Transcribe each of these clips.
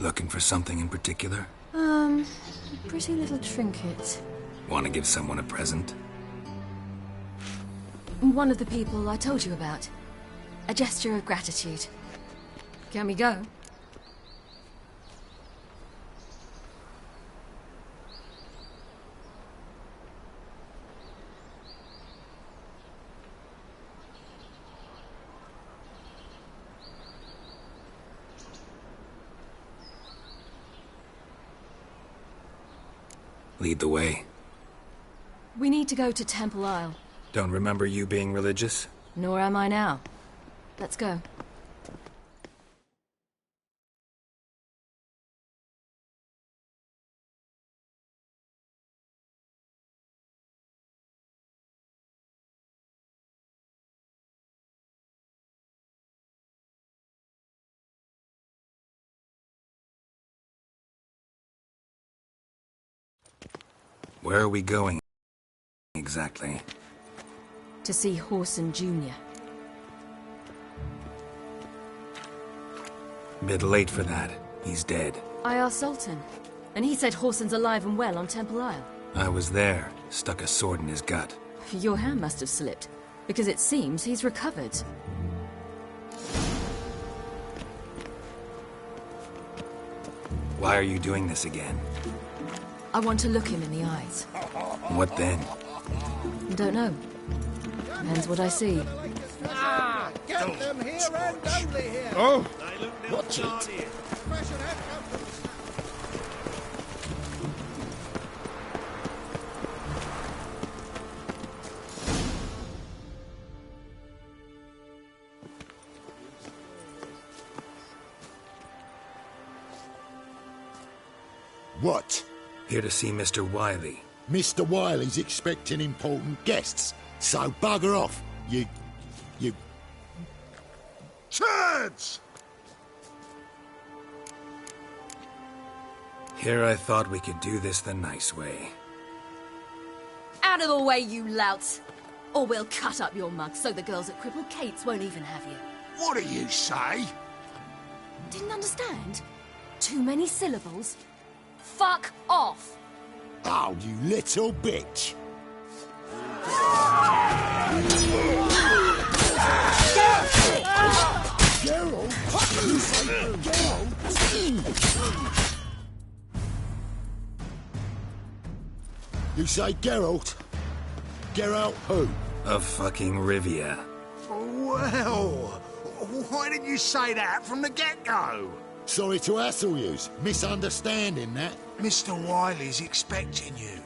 Looking for something in particular? Pretty little trinket. Want to give someone a present? One of the people I told you about. A gesture of gratitude. Can we go? Lead the way. We need to go to Temple Isle. Don't remember you being religious? Nor am I now. Let's go. Where are we going, exactly? To see Horson Jr. Bit late for that. He's dead. I asked Sultan, and he said Horson's alive and well on Temple Isle. I was there. Stuck a sword in his gut. Your hand must have slipped, because it seems he's recovered. Why are you doing this again? I want to look him in the eyes. What then? Don't know. Depends what I see. Get them here and only here. Oh! Watch it. What? Here to see Mr. Wiley. Mr. Wiley's expecting important guests, so bugger off, you... Turds! Here I thought we could do this the nice way. Out of the way, you louts! Or we'll cut up your mug so the girls at Crippled Kate's won't even have you. What do you say? Didn't understand? Too many syllables? Fuck off! Oh, you little bitch! Geralt? You say Geralt? You say Geralt? Geralt who? Of fucking Rivia. Well, why didn't you say that from the get-go? Sorry to hassle yous. Misunderstanding that. Mr. Wiley's expecting you.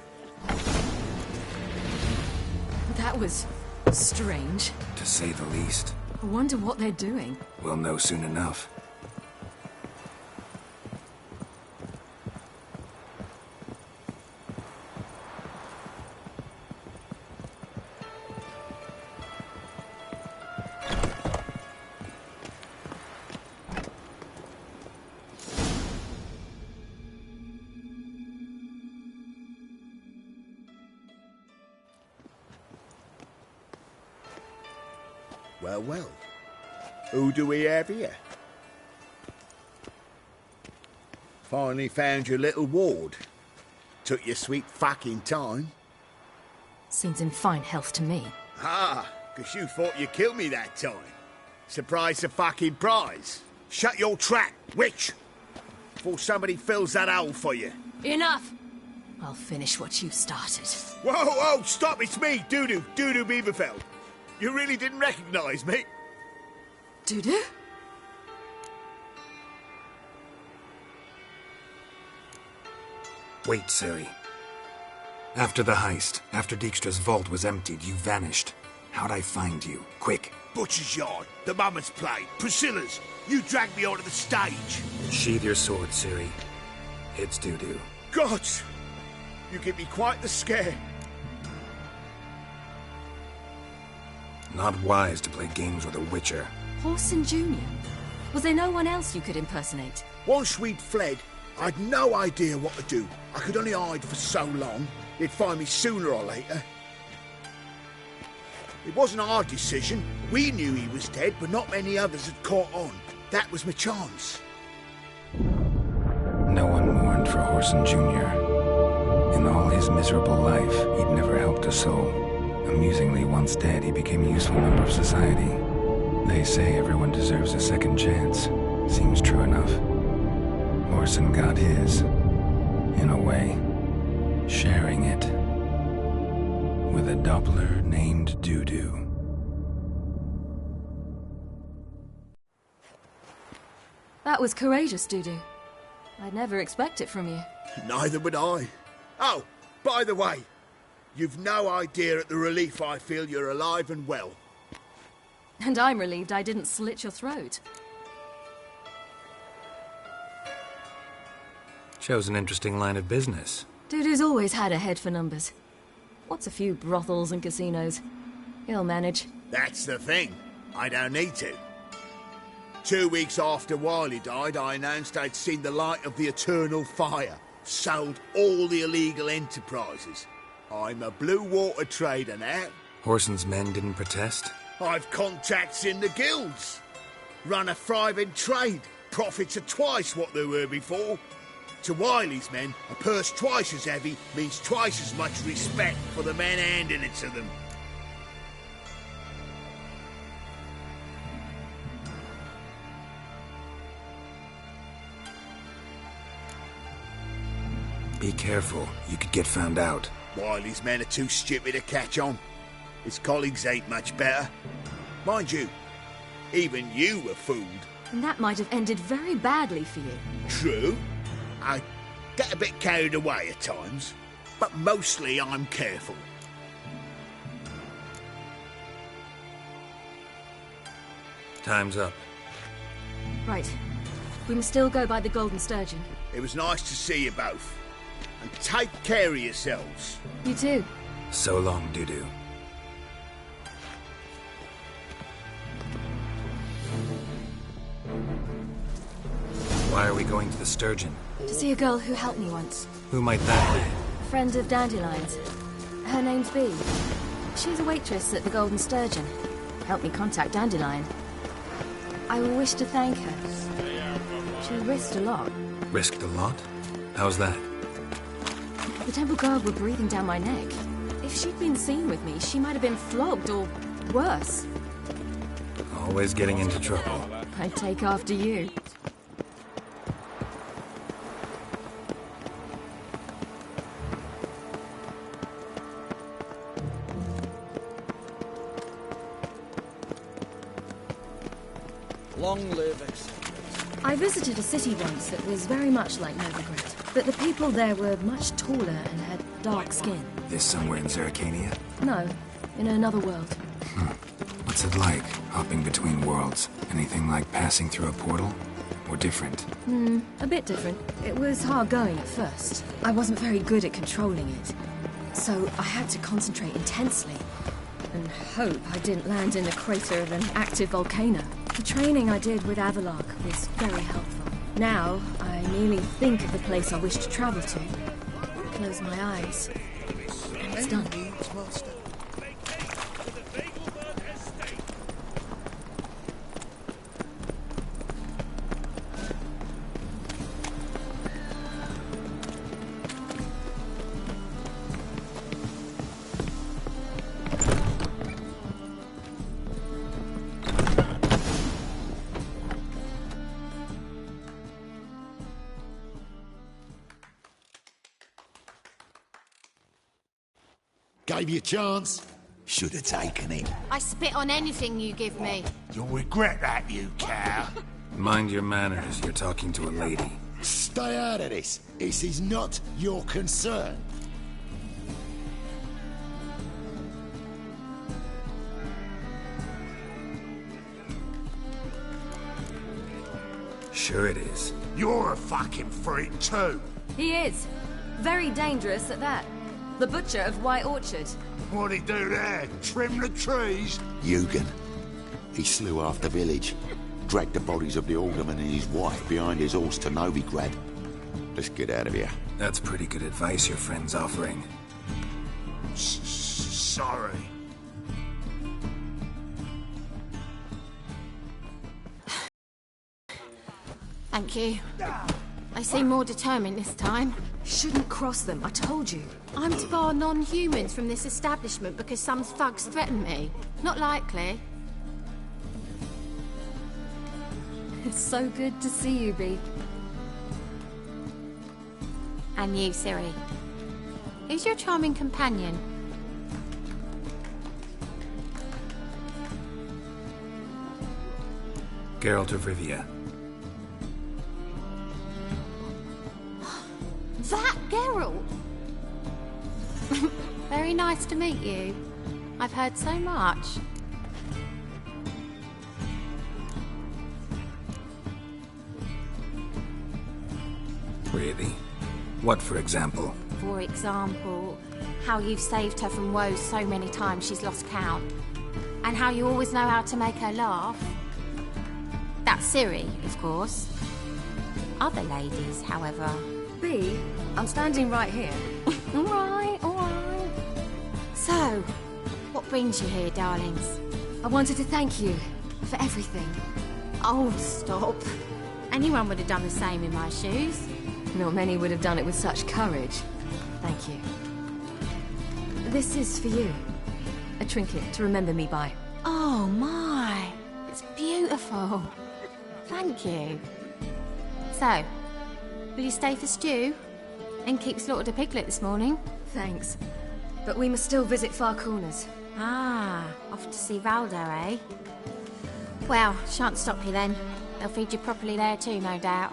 That was strange. To say the least. I wonder what they're doing. We'll know soon enough. Well. Who do we have here? Finally found your little ward. Took your sweet fucking time. Seems in fine health to me. Ah, 'cause you thought you killed me that time. Surprise the fucking prize. Shut your trap, witch! Before somebody fills that hole for you. Enough! I'll finish what you started. Whoa, stop, it's me, Dudu Beaverfeld. You really didn't recognise me? Dudu? Wait, Ciri. After the heist, after Dijkstra's vault was emptied, you vanished. How'd I find you? Quick. Butcher's Yard, the Mama's Play, Priscilla's. You dragged me onto the stage. Sheathe your sword, Ciri. It's Dudu. Gods! You give me quite the scare. Not wise to play games with a witcher. Horson Jr.? Was there no one else you could impersonate? Once we'd fled, I'd no idea what to do. I could only hide for so long. They'd find me sooner or later. It wasn't our decision. We knew he was dead, but not many others had caught on. That was my chance. No one mourned for Horson Jr. In all his miserable life, he'd never helped a soul. Amusingly, once dead, he became a useful member of society. They say everyone deserves a second chance. Seems true enough. Horson got his, in a way, sharing it with a Doppler named Doo-Doo. That was courageous, Doo-Doo. I'd never expect it from you. Neither would I. Oh, by the way, you've no idea at the relief I feel you're alive and well. And I'm relieved I didn't slit your throat. Shows an interesting line of business. Doo-Doo's always had a head for numbers. What's a few brothels and casinos? He'll manage. That's the thing. I don't need to. 2 weeks after Wiley died, I announced I'd seen the light of the eternal fire. Sold all the illegal enterprises. I'm a blue water trader now. Horson's men didn't protest? I've contacts in the guilds. Run a thriving trade. Profits are twice what they were before. To Wiley's men, a purse twice as heavy means twice as much respect for the men handing it to them. Be careful. You could get found out. Wiley's men are too stupid to catch on. His colleagues ain't much better. Mind you, even you were fooled. And that might have ended very badly for you. True. I get a bit carried away at times, but mostly I'm careful. Time's up. Right. We must still go by the Golden Sturgeon. It was nice to see you both. And take care of yourselves. You too. So long, Doo-Doo. Why are we going to the Sturgeon? To see a girl who helped me once. Who might that be? Friend of Dandelion's. Her name's Bee. She's a waitress at the Golden Sturgeon. Helped me contact Dandelion. I wish to thank her. She risked a lot. Risked a lot? How's that? The Temple Guard were breathing down my neck. If she'd been seen with me, she might have been flogged or worse. Always getting into trouble. I'd take after you. Long live Excellence. I visited a city once that was very much like Novigrad, but the people there were much taller and had dark skin. This somewhere in Zeracania? No, in another world. What's it like, hopping between worlds? Anything like passing through a portal? Or different? A bit different. It was hard going at first. I wasn't very good at controlling it, so I had to concentrate intensely and hope I didn't land in the crater of an active volcano. The training I did with Avalark was very helpful. Now, I merely think of the place I wish to travel to, close my eyes, and it's done. Gave you a chance. Should have taken it. I spit on anything you give me. You'll regret that, you cow. Mind your manners, you're talking to a lady. Stay out of this. This is not your concern. Sure it is. You're a fucking freak too. He is. Very dangerous at that. The butcher of White Orchard. What'd he do there? Trim the trees? Eugen. He slew half the village. Dragged the bodies of the alderman and his wife behind his horse to Novigrad. Let's get out of here. That's pretty good advice your friend's offering. Sorry. Thank you. They seem more determined this time. Shouldn't cross them, I told you. I'm to bar non-humans from this establishment because some thugs threaten me. Not likely. It's so good to see you, Bee. And you, Ciri. Who's your charming companion? Geralt of Rivia. That Geralt! Very nice to meet you. I've heard so much. Really? What, for example? For example, how you've saved her from woes so many times she's lost count. And how you always know how to make her laugh. That's Ciri, of course. Other ladies, however... Bee, I'm standing right here. All right, all right. So, what brings you here, darlings? I wanted to thank you for everything. Oh, stop. Anyone would have done the same in my shoes. Not many would have done it with such courage. Thank you. This is for you. A trinket to remember me by. Oh, my. It's beautiful. Thank you. So, will you stay for stew? And keep slaughtered a piglet this morning? Thanks. But we must still visit Far Corners. Ah, off to see Valdo, eh? Well, shan't stop you then. They'll feed you properly there too, no doubt.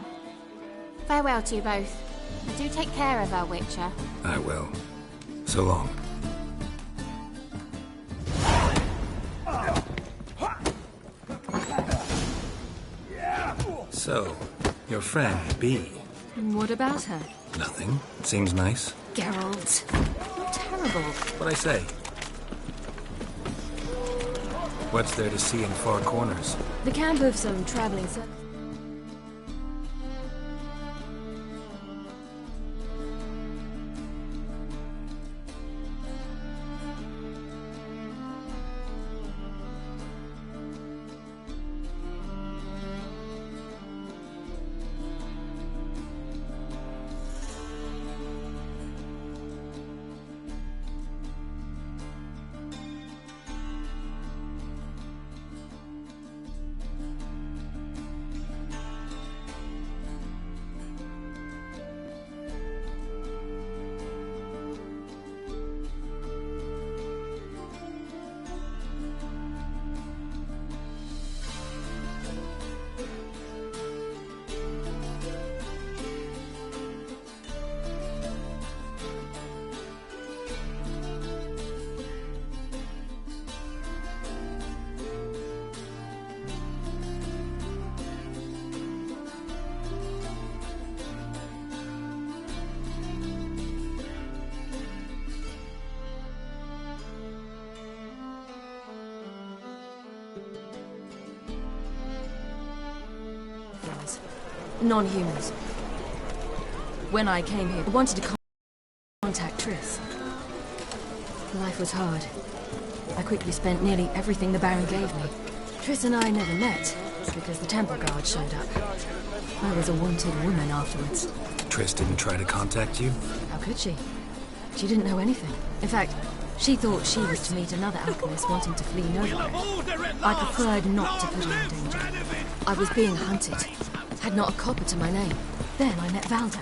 Farewell to you both. And do take care of her, Witcher. I will. So long. So, your friend, Bee. What about her? Nothing. Seems nice. Geralt. You're terrible. What'd I say? What's there to see in Far Corners? The camp of some traveling circus. Non-humans. When I came here, I wanted to contact Triss. Life was hard. I quickly spent nearly everything the Baron gave me. Triss and I never met, because the Temple Guard showed up. I was a wanted woman afterwards. Triss didn't try to contact you? How could she? She didn't know anything. In fact, she thought she was to meet another alchemist wanting to flee Novigrad. I preferred not to put her in danger. I was being hunted. Had not a copper to my name. Then I met Valdo.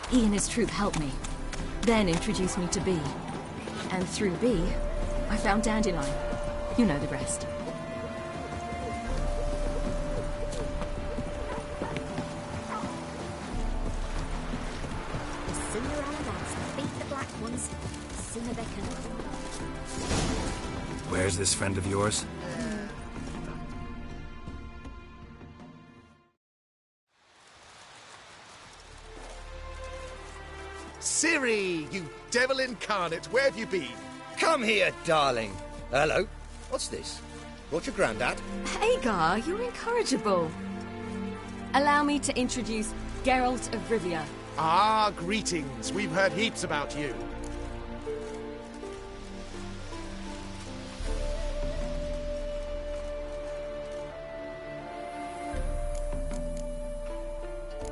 He and his troop helped me. Then introduced me to Bee. And through Bee, I found Dandelion. You know the rest. The sooner our lads beat the black ones, the sooner they can... Where's this friend of yours? Ciri, you devil incarnate, where have you been? Come here, darling. Hello. What's this? Brought your granddad? Hagar, you're incorrigible. Allow me to introduce Geralt of Rivia. Ah, greetings. We've heard heaps about you.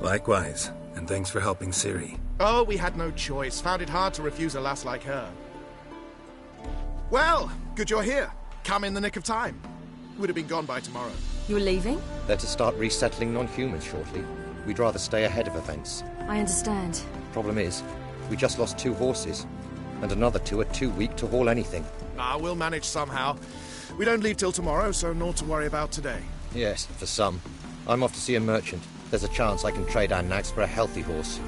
Likewise, and thanks for helping Ciri. Oh, we had no choice. Found it hard to refuse a lass like her. Well, good you're here. Come in the nick of time. Would have been gone by tomorrow. You're leaving? They're to start resettling non-humans shortly. We'd rather stay ahead of events. I understand. Problem is, we just lost 2 horses, and another 2 are too weak to haul anything. Ah, we'll manage somehow. We don't leave till tomorrow, so naught to worry about today. Yes, for some. I'm off to see a merchant. There's a chance I can trade our nags for a healthy horse.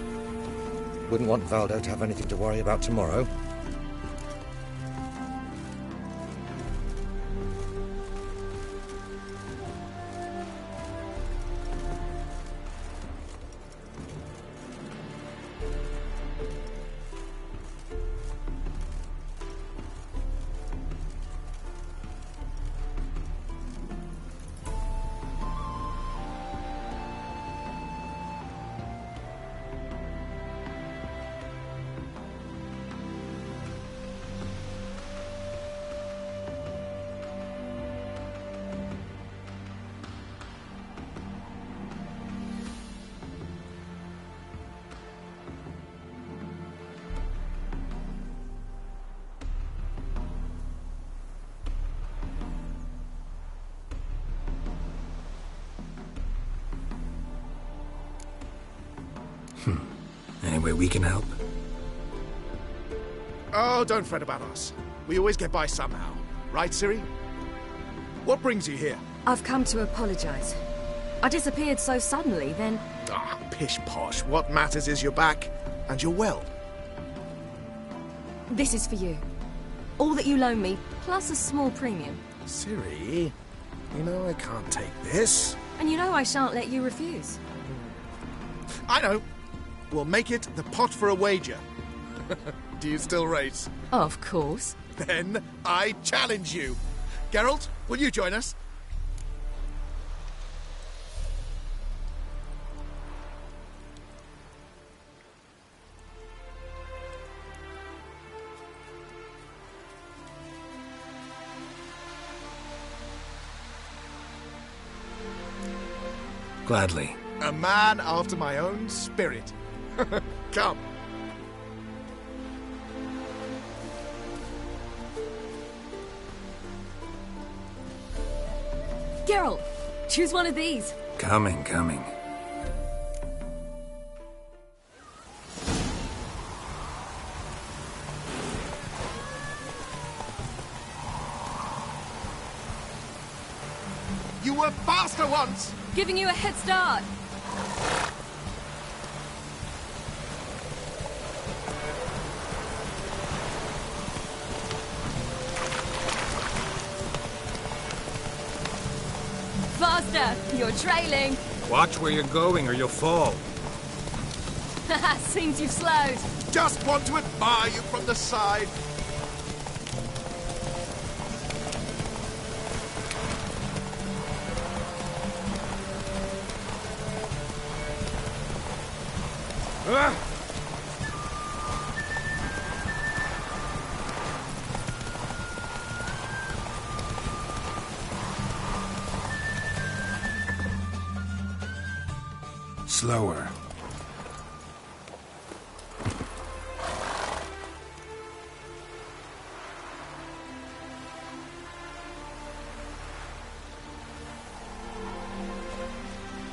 Wouldn't want Valdo to have anything to worry about tomorrow. Any way we can help? Oh, don't fret about us. We always get by somehow. Right, Ciri? What brings you here? I've come to apologize. I disappeared so suddenly, then... Ah, pish-posh. What matters is you're back, and you're well. This is for you. All that you loan me, plus a small premium. Ciri, you know I can't take this. And you know I shan't let you refuse. I know. We'll make it the pot for a wager. Do you still race? Of course. Then I challenge you. Geralt, will you join us? Gladly. A man after my own spirit. Come. Geralt, choose one of these. Coming. You were faster once! Giving you a head start. Faster! You're trailing! Watch where you're going or you'll fall. Seems you've slowed. Just want to admire you from the side. Slower.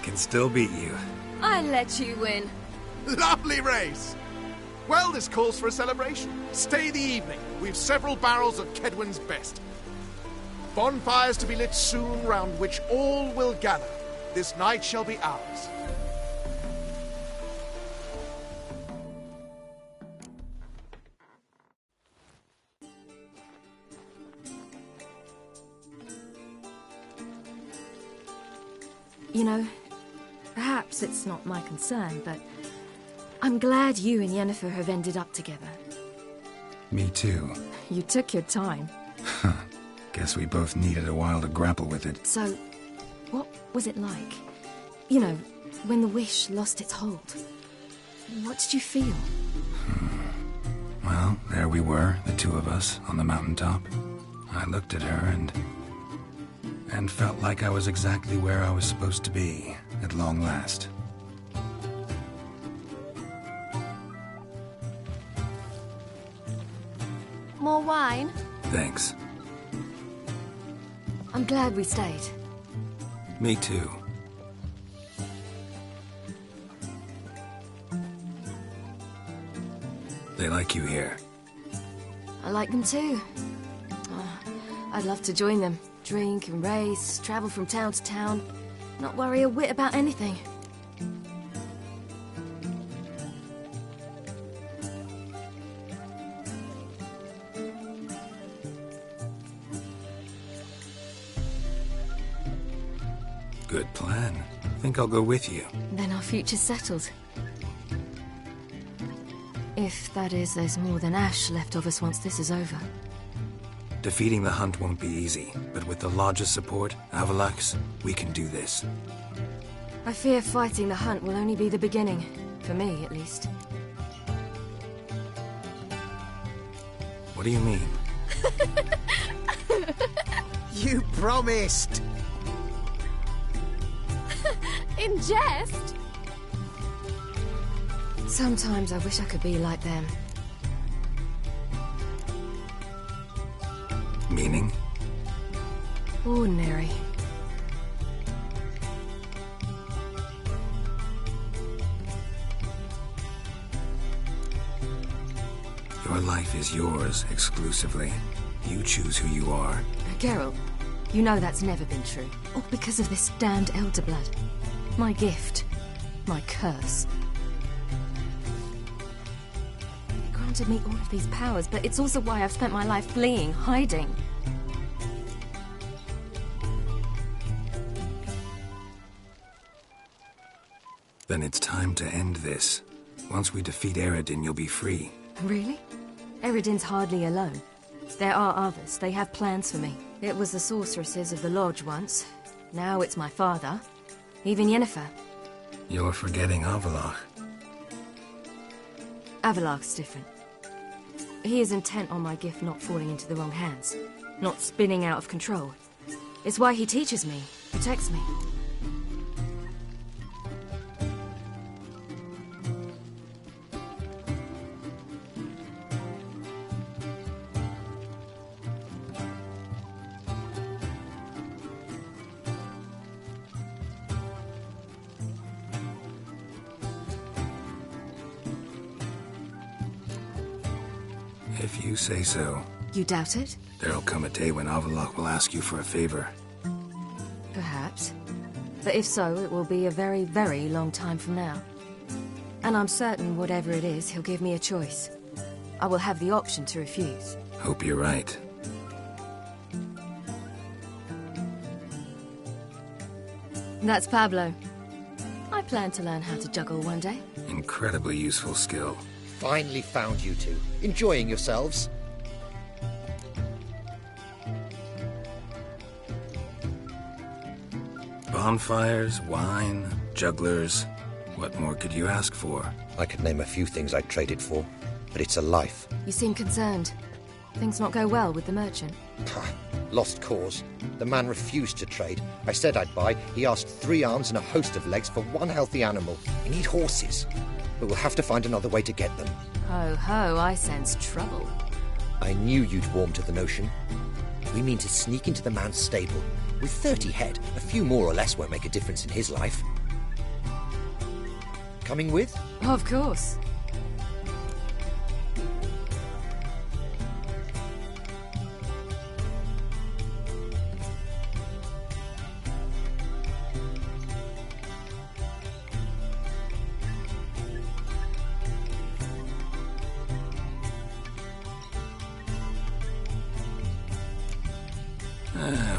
Can still beat you. I let you win. Lovely race! Well, this calls for a celebration. Stay the evening. We've several barrels of Kedwin's best. Bonfires to be lit soon, round which all will gather. This night shall be ours. You know, perhaps it's not my concern, but I'm glad you and Yennefer have ended up together. Me too. You took your time. Guess we both needed a while to grapple with it. So, what was it like? You know, when the wish lost its hold. What did you feel? Well, there we were, the two of us, on the mountaintop. I looked at her and felt like I was exactly where I was supposed to be, at long last. More wine? Thanks. I'm glad we stayed. Me too. They like you here. I like them too. I'd love to join them. Drink and race, travel from town to town. Not worry a whit about anything. Good plan. Think I'll go with you. Then our future's settled. If, that is, there's more than ash left of us once this is over. Defeating the hunt won't be easy, but with the Lodge's support, Avalax, we can do this. I fear fighting the hunt will only be the beginning. For me, at least. What do you mean? You promised! In jest? Sometimes I wish I could be like them. Meaning? Ordinary. Your life is yours, exclusively. You choose who you are. Geralt, you know that's never been true. All because of this damned elder blood. My gift. My curse. It granted me all of these powers, but it's also why I've spent my life fleeing, hiding. Then it's time to end this. Once we defeat Eredin, you'll be free. Really? Eredin's hardly alone. There are others. They have plans for me. It was the sorceresses of the Lodge once. Now it's my father. Even Yennefer. You're forgetting Avalach. Avalach's different. He is intent on my gift not falling into the wrong hands. Not spinning out of control. It's why he teaches me, protects me. If you say so. You doubt it? There'll come a day when Avalach will ask you for a favor. Perhaps. But if so, it will be a very, very long time from now. And I'm certain whatever it is, he'll give me a choice. I will have the option to refuse. Hope you're right. That's Pablo. I plan to learn how to juggle one day. Incredibly useful skill. Finally found you two. Enjoying yourselves? Bonfires, wine, jugglers. What more could you ask for? I could name a few things I'd trade it for, but it's a life. You seem concerned. Things not go well with the merchant. Lost cause. The man refused to trade. I said I'd buy. He asked 3 arms and a host of legs for 1 healthy animal. We need horses. But we'll have to find another way to get them. Ho ho, I sense trouble. I knew you'd warm to the notion. We mean to sneak into the man's stable. With 30 head, a few more or less won't make a difference in his life. Coming with? Of course.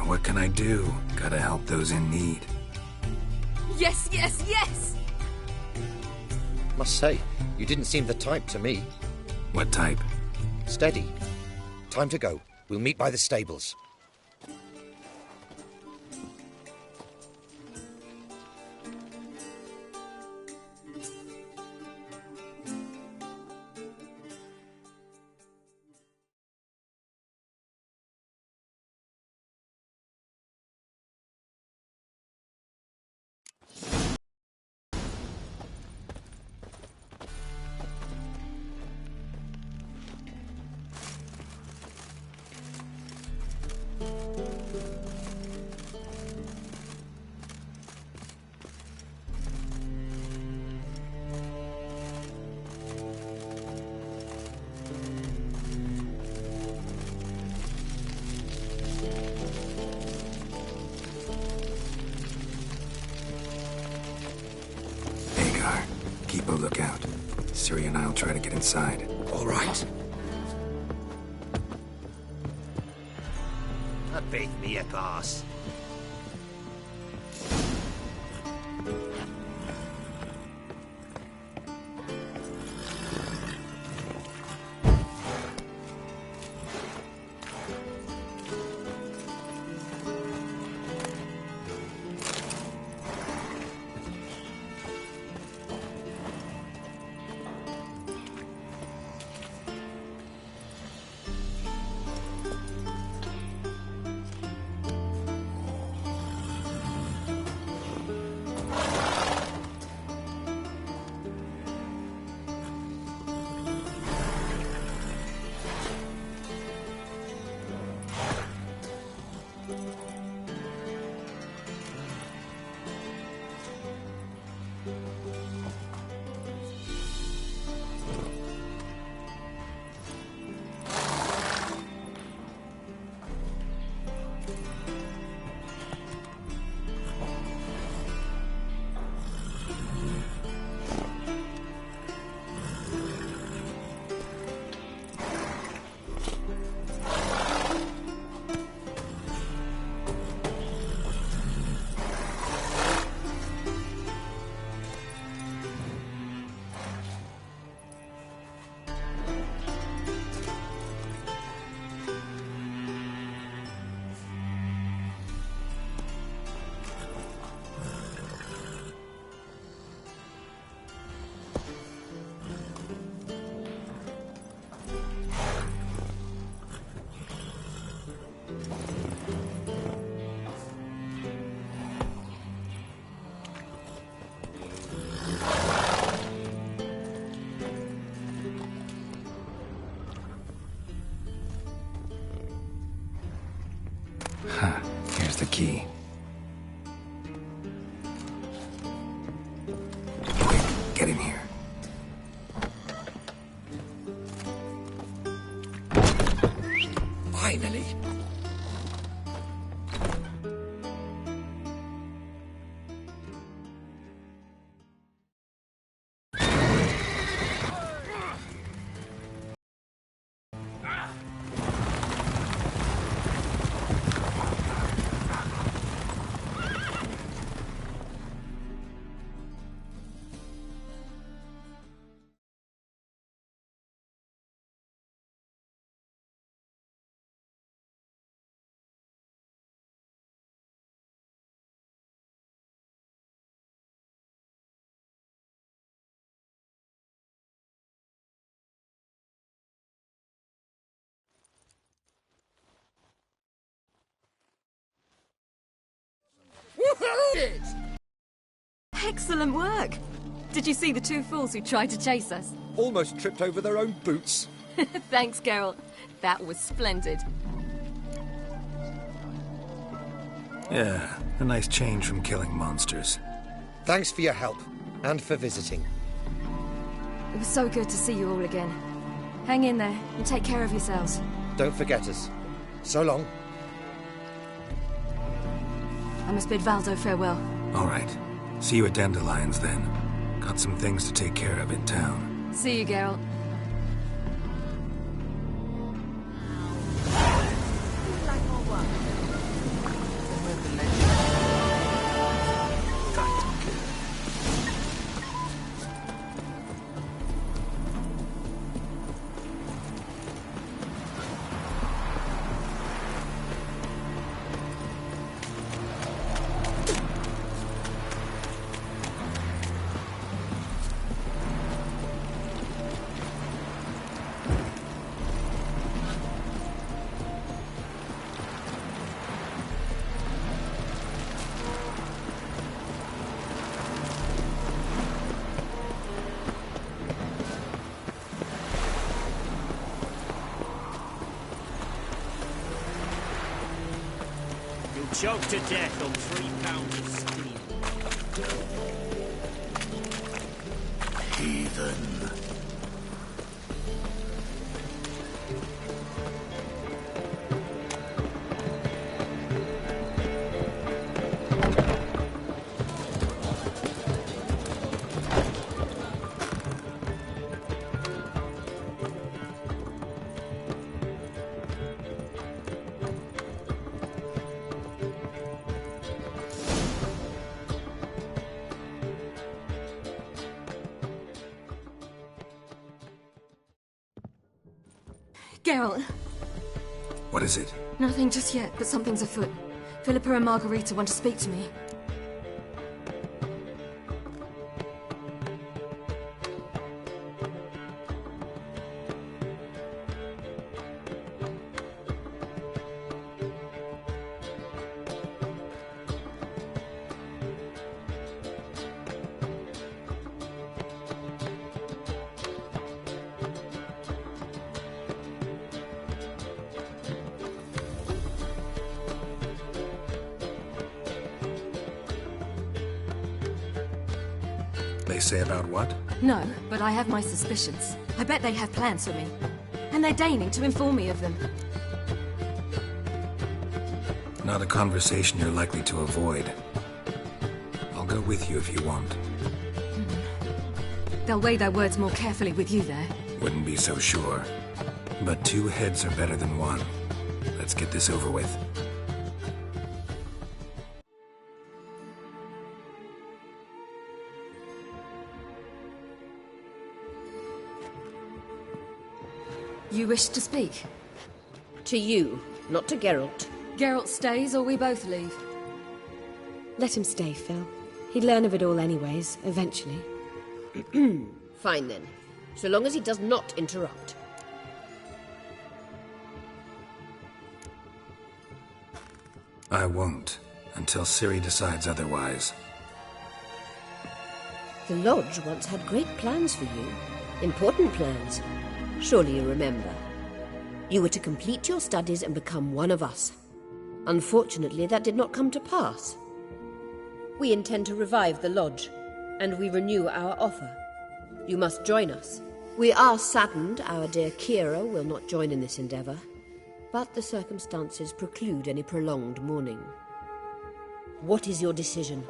What can I do? Gotta help those in need. Yes, yes, yes! Must say, you didn't seem the type to me. What type? Steady. Time to go. We'll meet by the stables. Keep a lookout. Ciri and I'll try to get inside. All right. Beat me a boss. Huh. Here's the key. Quick, get in here. Finally. Excellent work! Did you see the two fools who tried to chase us? Almost tripped over their own boots. Thanks, Geralt. That was splendid. Yeah, a nice change from killing monsters. Thanks for your help, and for visiting. It was so good to see you all again. Hang in there, and take care of yourselves. Don't forget us. So long. I must bid Valdo farewell. All right. See you at Dandelions, then. Got some things to take care of in town. See you, Geralt. Choked to death on 3 pounds of steam. Heathen. Geralt. What is it? Nothing just yet, but something's afoot. Philippa and Margarita want to speak to me. They say about what? No, but I have my suspicions. I bet they have plans for me. And they're deigning to inform me of them. Not a conversation you're likely to avoid. I'll go with you if you want. They'll weigh their words more carefully with you there. Wouldn't be so sure. But 2 heads are better than 1. Let's get this over with. You wish to speak? To you, not to Geralt. Geralt stays or we both leave? Let him stay, Phil. He'd learn of it all anyways, eventually. Fine then. So long as he does not interrupt. I won't, until Ciri decides otherwise. The Lodge once had great plans for you. Important plans. Surely you remember. You were to complete your studies and become one of us. Unfortunately, that did not come to pass. We intend to revive the Lodge, and we renew our offer. You must join us. We are saddened our dear Kira will not join in this endeavour, but the circumstances preclude any prolonged mourning. What is your decision?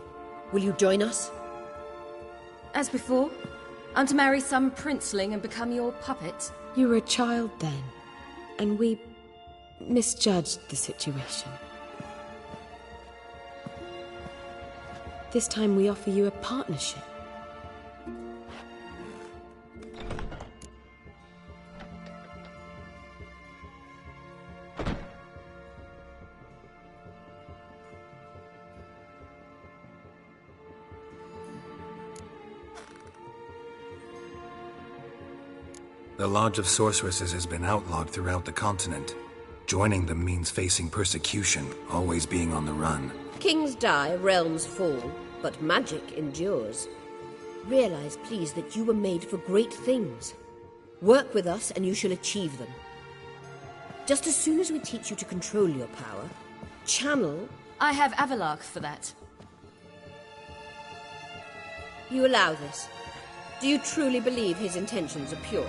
Will you join us? As before, I'm to marry some princeling and become your puppet. You were a child then, and we misjudged the situation. This time we offer you a partnership. The Lodge of Sorceresses has been outlawed throughout the continent. Joining them means facing persecution, always being on the run. Kings die, realms fall, but magic endures. Realize, please, that you were made for great things. Work with us and you shall achieve them. Just as soon as we teach you to control your power, channel... I have Avalark for that. You allow this? Do you truly believe his intentions are pure?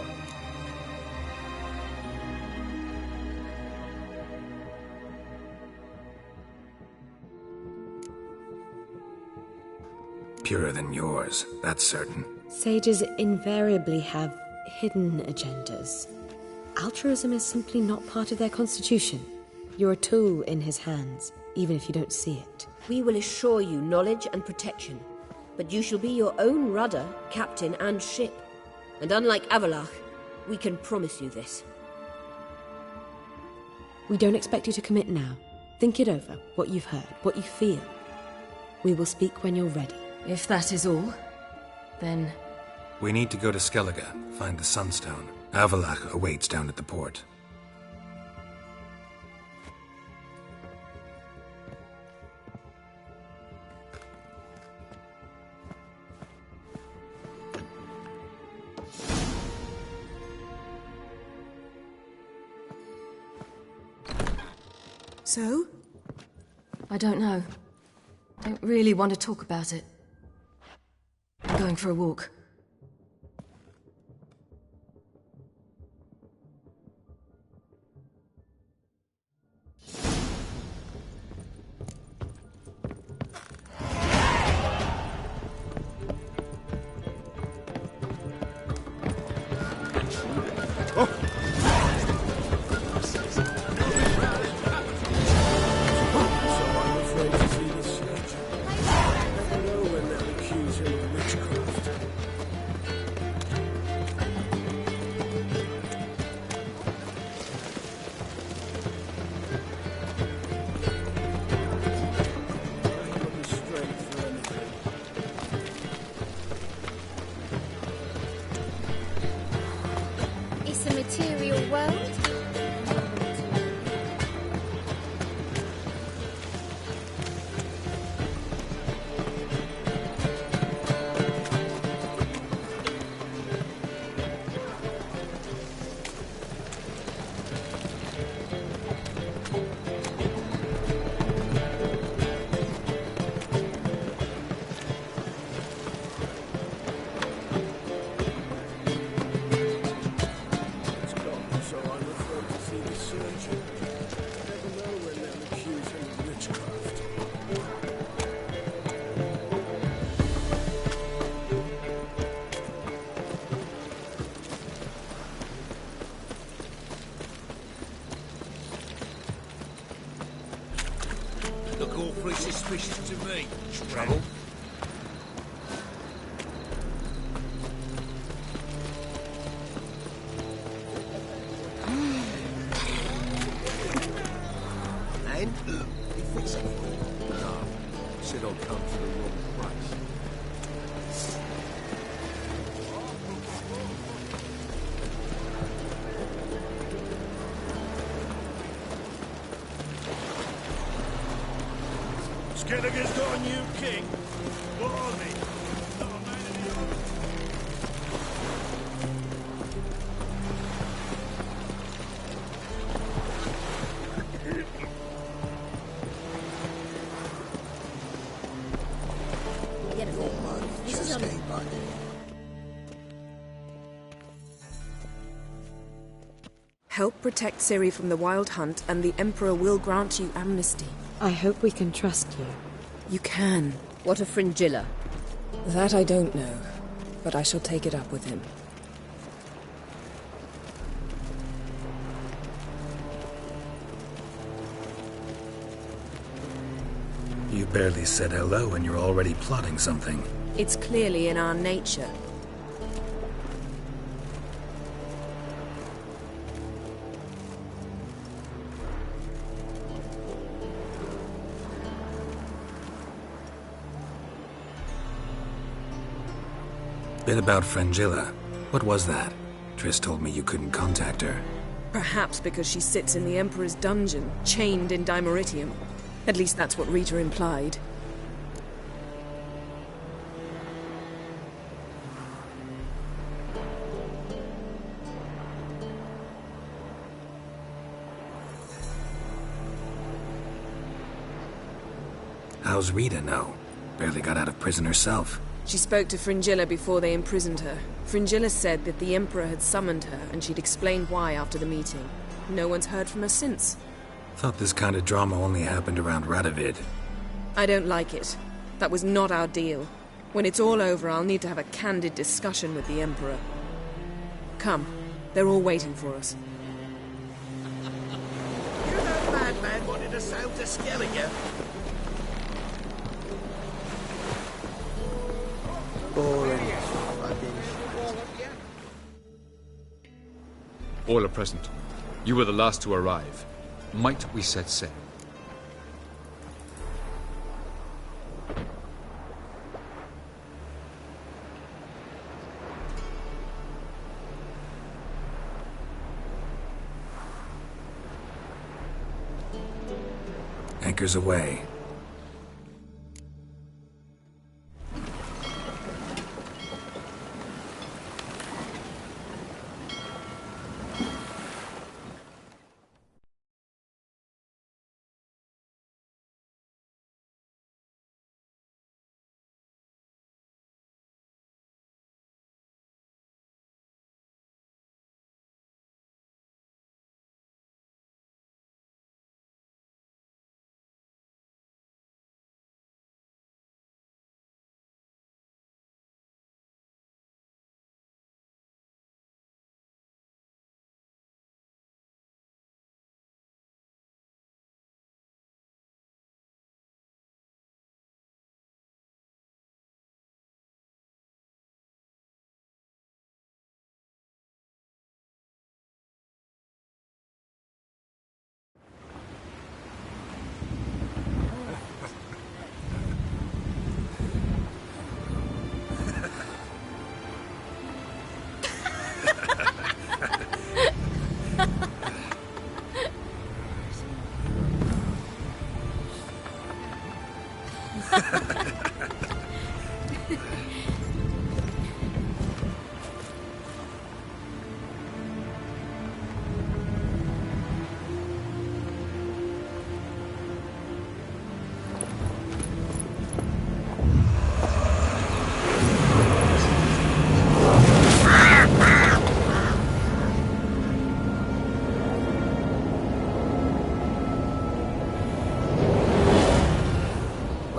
Purer than yours, that's certain. Sages invariably have hidden agendas. Altruism is simply not part of their constitution. You're a tool in his hands, even if you don't see it. We will assure you knowledge and protection, but you shall be your own rudder, captain, and ship. And unlike Avalark, we can promise you this. We don't expect you to commit now. Think it over, what you've heard, what you feel. We will speak when you're ready. If that is all, then... We need to go to Skellige, find the Sunstone. Avalach awaits down at the port. So? I don't know. Don't really want to talk about it. I'm going for a walk. It's a material world. Look awfully suspicious to me. Trouble? And? He fix it? No. Said I'd come to the wrong place. Skelliger's got a new king. What are they? Not a man in the army. This is on Help protect Ciri from the Wild Hunt, and the Emperor will grant you amnesty. I hope we can trust you. You can. What of Fringilla? That I don't know, but I shall take it up with him. You barely said hello and you're already plotting something. It's clearly in our nature. Bit about Fringilla. What was that? Triss told me you couldn't contact her. Perhaps because she sits in the Emperor's dungeon, chained in Dimeritium. At least that's what Rita implied. How's Rita know? Barely got out of prison herself. She spoke to Fringilla before they imprisoned her. Fringilla said that the Emperor had summoned her, and she'd explained why after the meeting. No one's heard from her since. Thought this kind of drama only happened around Radovid. I don't like it. That was not our deal. When it's all over, I'll need to have a candid discussion with the Emperor. Come. They're all waiting for us. You know Madman wanted to sail to Skelliger? All are present. You were the last to arrive. Might we set sail? Anchors away.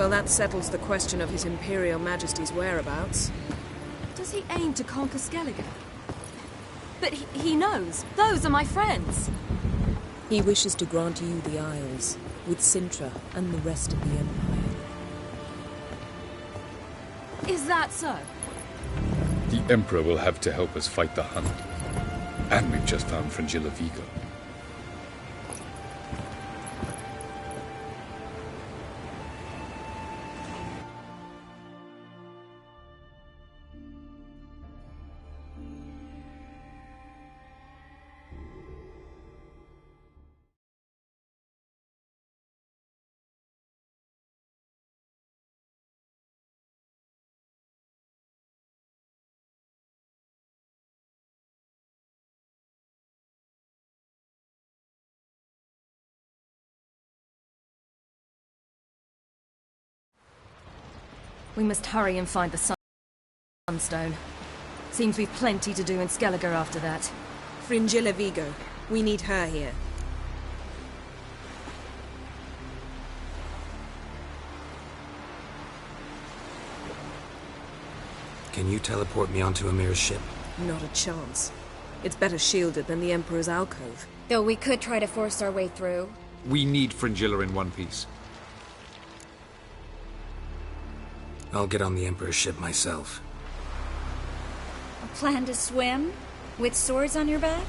Well, that settles the question of His Imperial Majesty's whereabouts. Does he aim to conquer Skellige? But he knows. Those are my friends. He wishes to grant you the Isles, with Sintra and the rest of the Empire. Is that so? The Emperor will have to help us fight the Hunt. And we've just found Fringilla Vigo. We must hurry and find the Sunstone. Seems we've plenty to do in Skellige after that. Fringilla Vigo. We need her here. Can you teleport me onto Amir's ship? Not a chance. It's better shielded than the Emperor's alcove. Though we could try to force our way through. We need Fringilla in one piece. I'll get on the Emperor's ship myself. A plan to swim? With swords on your back?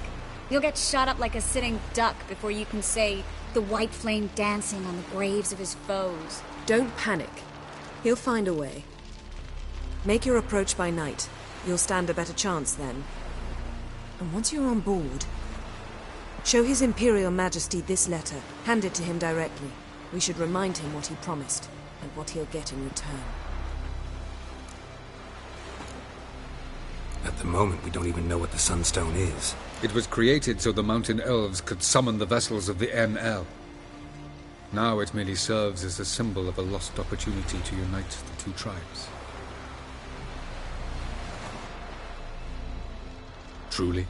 You'll get shot up like a sitting duck before you can say the white flame dancing on the graves of his foes. Don't panic. He'll find a way. Make your approach by night. You'll stand a better chance then. And once you're on board, show His Imperial Majesty this letter. Hand it to him directly. We should remind him what he promised, and what he'll get in return. At the moment, we don't even know what the Sunstone is. It was created so the Mountain Elves could summon the vessels of the ML. Now it merely serves as a symbol of a lost opportunity to unite the two tribes. Truly?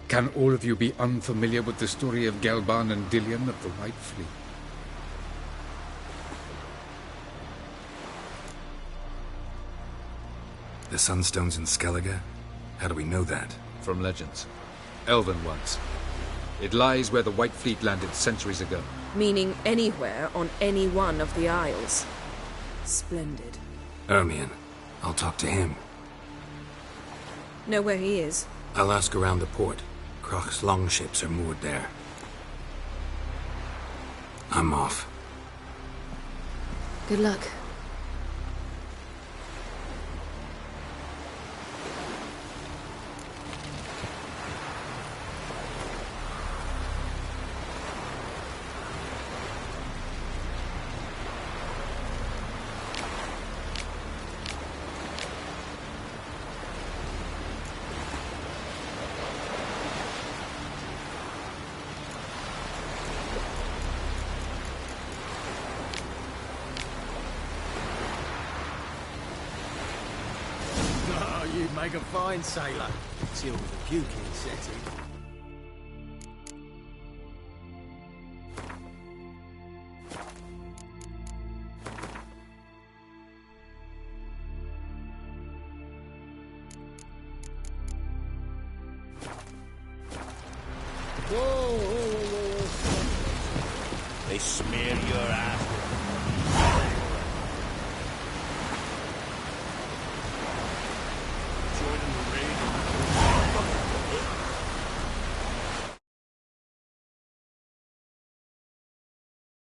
Can all of you be unfamiliar with the story of Gelban and Dillion of the White Fleet? The Sunstone's in Skellige? How do we know that? From legends. Elven ones. It lies where the White Fleet landed centuries ago. Meaning anywhere on any one of the Isles. Splendid. Ermion. I'll talk to him. Know where he is? I'll ask around the port. Croc's longships are moored there. I'm off. Good luck. You'd make a fine sailor, till the puking set in. They smear your ass